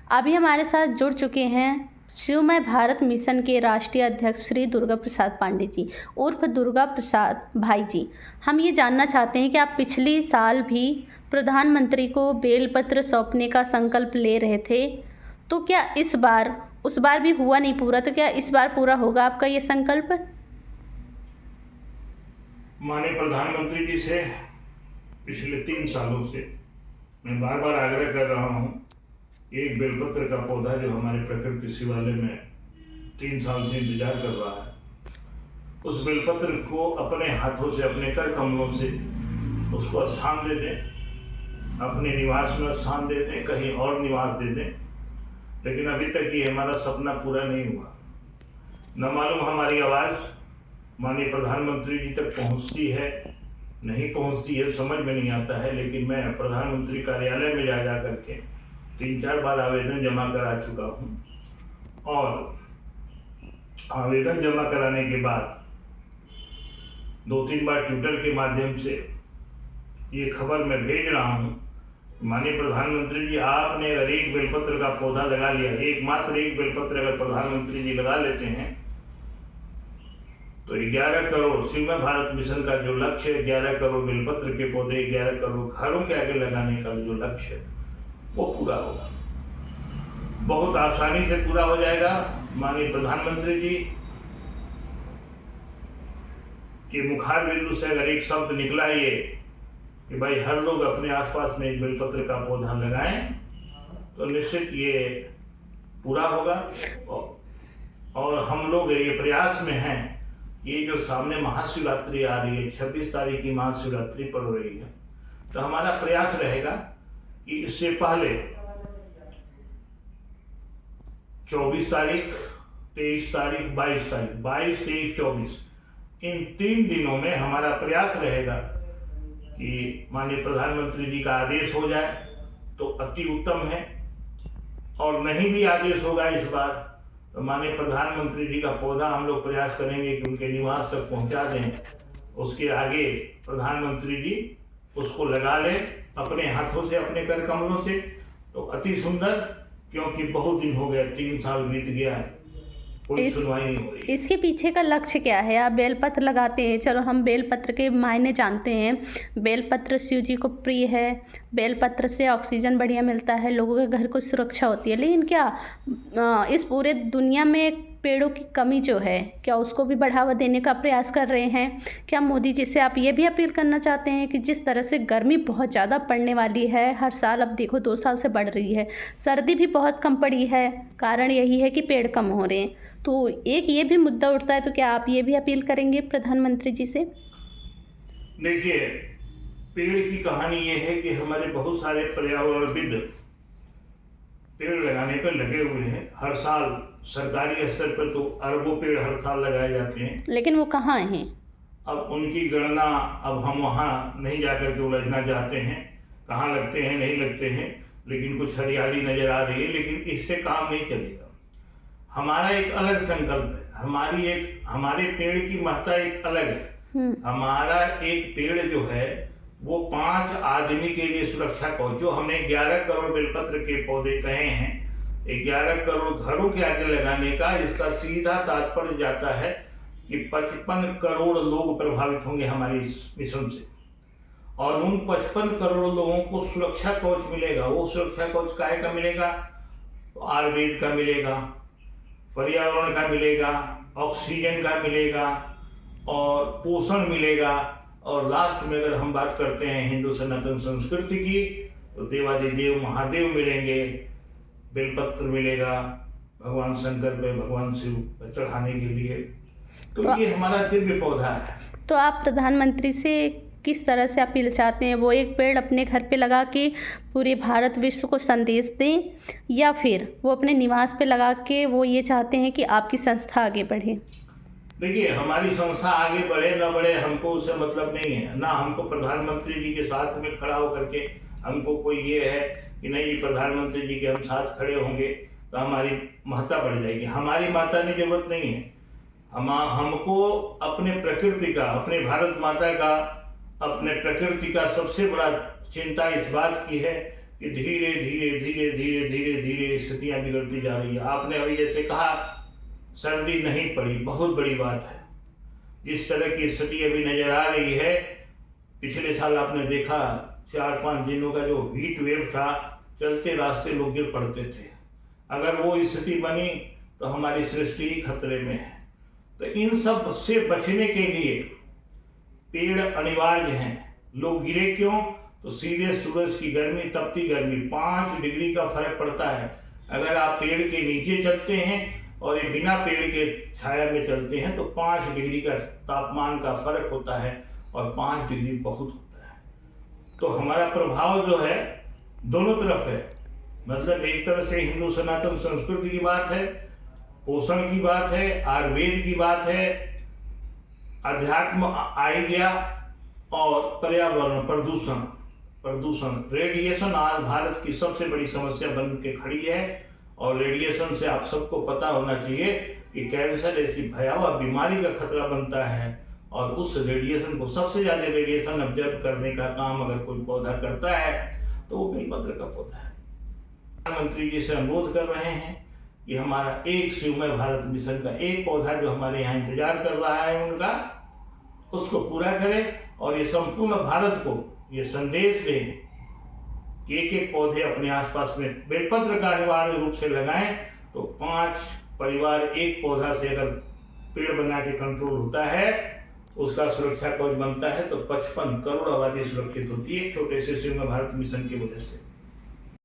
अभी हमारे साथ जुड़ चुके हैं शिवमय भारत मिशन के राष्ट्रीय अध्यक्ष श्री दुर्गा प्रसाद पांडे जी उर्फ दुर्गा प्रसाद भाई जी। हम ये जानना चाहते हैं कि आप पिछले साल भी प्रधानमंत्री को बेलपत्र सौंपने का संकल्प ले रहे थे, तो क्या इस बार उस बार भी हुआ नहीं पूरा, तो क्या इस बार पूरा होगा आपका ये संकल्प? माननीय प्रधानमंत्री जी से पिछले 3 सालों से मैं बार बार आग्रह कर रहा हूँ, एक बेलपत्र का पौधा जो हमारे प्रकृति शिवालय में 3 साल से इंतजार कर रहा है, उस बेलपत्र को अपने हाथों से, अपने कर कमलों से उसको स्थान दे दें, अपने निवास में स्थान दे दें, कहीं और निवास दे दें। लेकिन अभी तक ये हमारा सपना पूरा नहीं हुआ। न मालूम हमारी आवाज़ माननीय प्रधानमंत्री जी तक पहुंचती है, नहीं पहुंचती है, समझ में नहीं आता है। लेकिन मैं प्रधानमंत्री कार्यालय में जा करके 3-4 बार आवेदन जमा करा चुका हूं, और आवेदन जमा कराने के बाद 2-3 बार ट्विटर के माध्यम से ये खबर मैं भेज रहा हूं, माननीय प्रधानमंत्री जी, आपने अगर एक बेलपत्र का पौधा लगा लिया, एकमात्र एक बेलपत्र अगर प्रधानमंत्री जी लगा लेते हैं, तो 11 करोड़ शिवमय भारत मिशन का जो लक्ष्य है, 11 करोड़ बेलपत्र के पौधे 11 करोड़ घरों के आगे लगाने का जो लक्ष्य है, वो पूरा होगा। बहुत आसानी से पूरा हो जाएगा। माननीय प्रधानमंत्री जी के मुखार बिंदु से अगर एक शब्द निकला ये कि भाई हर लोग अपने आसपास में एक बेलपत्र का पौधा लगाएं, तो निश्चित ये पूरा होगा। और हम लोग ये प्रयास में हैं, ये जो सामने महाशिवरात्रि आ रही है, 26 तारीख की महाशिवरात्रि पड़ रही है, तो हमारा प्रयास रहेगा कि इससे पहले 24 तारीख, 23 तारीख, 22 तारीख, 22, 23, 24 इन 3 दिनों में हमारा प्रयास रहेगा कि माननीय प्रधानमंत्री जी का आदेश हो जाए तो अति उत्तम है, और नहीं भी आदेश होगा इस बार, तो माननीय प्रधानमंत्री जी का पौधा हम लोग प्रयास करेंगे कि उनके निवास तक पहुंचा दें। उसके आगे प्रधानमंत्री जी उसको लगा लें अपने हाथों से, अपने कर कमलों से, तो अति सुंदर। क्योंकि बहुत दिन हो गए, 3 साल बीत गया है, कोई सुनवाई नहीं हो रही। इसके पीछे का लक्ष्य क्या है? आप बेलपत्र लगाते हैं, चलो हम बेलपत्र के मायने जानते हैं। बेलपत्र शिव जी को प्रिय है, बेलपत्र से ऑक्सीजन बढ़िया मिलता है, लोगों के घर को सुरक्षा होती है। लेकिन क्या इस पूरे दुनिया में पेड़ों की कमी जो है, क्या उसको भी बढ़ावा देने का प्रयास कर रहे हैं? क्या मोदी जी से आप ये भी अपील करना चाहते हैं कि जिस तरह से गर्मी बहुत ज़्यादा पड़ने वाली है, हर साल अब देखो 2 साल से बढ़ रही है, सर्दी भी बहुत कम पड़ी है, कारण यही है कि पेड़ कम हो रहे हैं, तो एक ये भी मुद्दा उठता है, तो क्या आप ये भी अपील करेंगे प्रधानमंत्री जी से? देखिए, पेड़ की कहानी ये है कि हमारे बहुत सारे पर्यावरणविद पेड़ लगाने पर लगे हुए हैं। हर साल सरकारी स्तर पर तो अरबों पेड़ हर साल लगाए जाते हैं, लेकिन वो कहाँ हैं? अब उनकी गणना, अब हम वहाँ नहीं जाकर के उलझना चाहते हैं, कहाँ लगते हैं नहीं लगते हैं, लेकिन कुछ हरियाली नजर आ रही है। लेकिन इससे काम नहीं चलेगा। हमारा एक अलग संकल्प है, हमारे पेड़ की महत्ता एक अलग है। हमारा एक पेड़ जो है वो 5 आदमी के लिए सुरक्षा कवच, जो हमने 11 करोड़ बेलपत्र के पौधे कहे हैं, 11 करोड़ घरों के आगे लगाने का, इसका सीधा तात्पर्य जाता है कि 55 करोड़ लोग प्रभावित होंगे हमारे इस मिशन से, और उन 55 करोड़ लोगों को सुरक्षा कवच मिलेगा। वो सुरक्षा कवच काहे का मिलेगा? आयुर्वेद का मिलेगा, पर्यावरण का मिलेगा, ऑक्सीजन का मिलेगा, और पोषण मिलेगा, और लास्ट में अगर हम बात करते हैं हिंदू सनातन संस्कृति की, तो देवादिदेव महादेव मिलेंगे, बेलपत्र मिलेगा भगवान शंकर पे, भगवान शिव पे चढ़ाने के लिए। तो ये हमारा दिव्य पौधा है। तो आप प्रधानमंत्री से किस तरह से अपील चाहते हैं? वो एक पेड़ अपने घर पे लगा के पूरे भारत विश्व को संदेश दें, या फिर वो अपने निवास पे लगा के वो ये चाहते हैं कि आपकी संस्था आगे बढ़े? देखिए, हमारी संस्था आगे बढ़े न बढ़े हमको उससे मतलब नहीं है। ना हमको प्रधानमंत्री जी के साथ में खड़ा होकर के हमको कोई ये है कि नहीं प्रधानमंत्री जी के हम साथ खड़े होंगे तो हमारी महत्ता बढ़ जाएगी। हमारी महत्ता की जरूरत नहीं है। हमको अपने प्रकृति का, अपने भारत माता का, अपने प्रकृति का सबसे बड़ा चिंता इस बात की है कि धीरे धीरे धीरे धीरे धीरे धीरे स्थितियाँ बिगड़ती जा रही है। आपने अभी जैसे कहा सर्दी नहीं पड़ी, बहुत बड़ी बात है। जिस तरह की स्थिति अभी नज़र आ रही है, पिछले साल आपने देखा 4-5 दिनों का जो हीट वेव था, चलते रास्ते लोग गिर पड़ते थे। अगर वो स्थिति बनी तो हमारी सृष्टि खतरे में है। तो इन सब से बचने के लिए पेड़ अनिवार्य हैं। लोग गिरे क्यों? तो सीधे सूरज की गर्मी, तपती गर्मी, 5 डिग्री का फर्क पड़ता है। अगर आप पेड़ के नीचे चलते हैं और ये बिना पेड़ के छाया में चलते हैं तो 5 डिग्री का तापमान का फर्क होता है और 5 डिग्री बहुत होता है। तो हमारा प्रभाव जो है दोनों तरफ है। मतलब एक तरह से हिंदू सनातन संस्कृति की बात है, पोषण की बात है, आयुर्वेद की बात है, अध्यात्म आ गया, और पर्यावरण प्रदूषण रेडिएशन आज भारत की सबसे बड़ी समस्या बन के खड़ी है। और रेडिएशन से आप सबको पता होना चाहिए कि कैंसर ऐसी भयावह बीमारी का खतरा बनता है। और उस रेडिएशन को, सबसे ज़्यादा रेडिएशन ऑब्जर्व करने का काम अगर कोई पौधा करता है तो वो बेलपत्र का पौधा है। प्रधानमंत्री जी से अनुरोध कर रहे हैं कि हमारा एक शिवमय भारत मिशन का एक पौधा जो हमारे यहाँ इंतजार कर रहा है उनका, उसको पूरा करें और ये संपूर्ण भारत को ये संदेश दें कि एक पौधे अपने आसपास में बेलपत्र का अनिवार्य रूप से लगाएं। तो 5 परिवार एक पौधा से अगर पेड़ बना के कंट्रोल होता है, उसका सुरक्षा कवच बनता है, तो 55 करोड़ आबादी सुरक्षित होती है एक छोटे से शिवमय भारत मिशन की वजह से।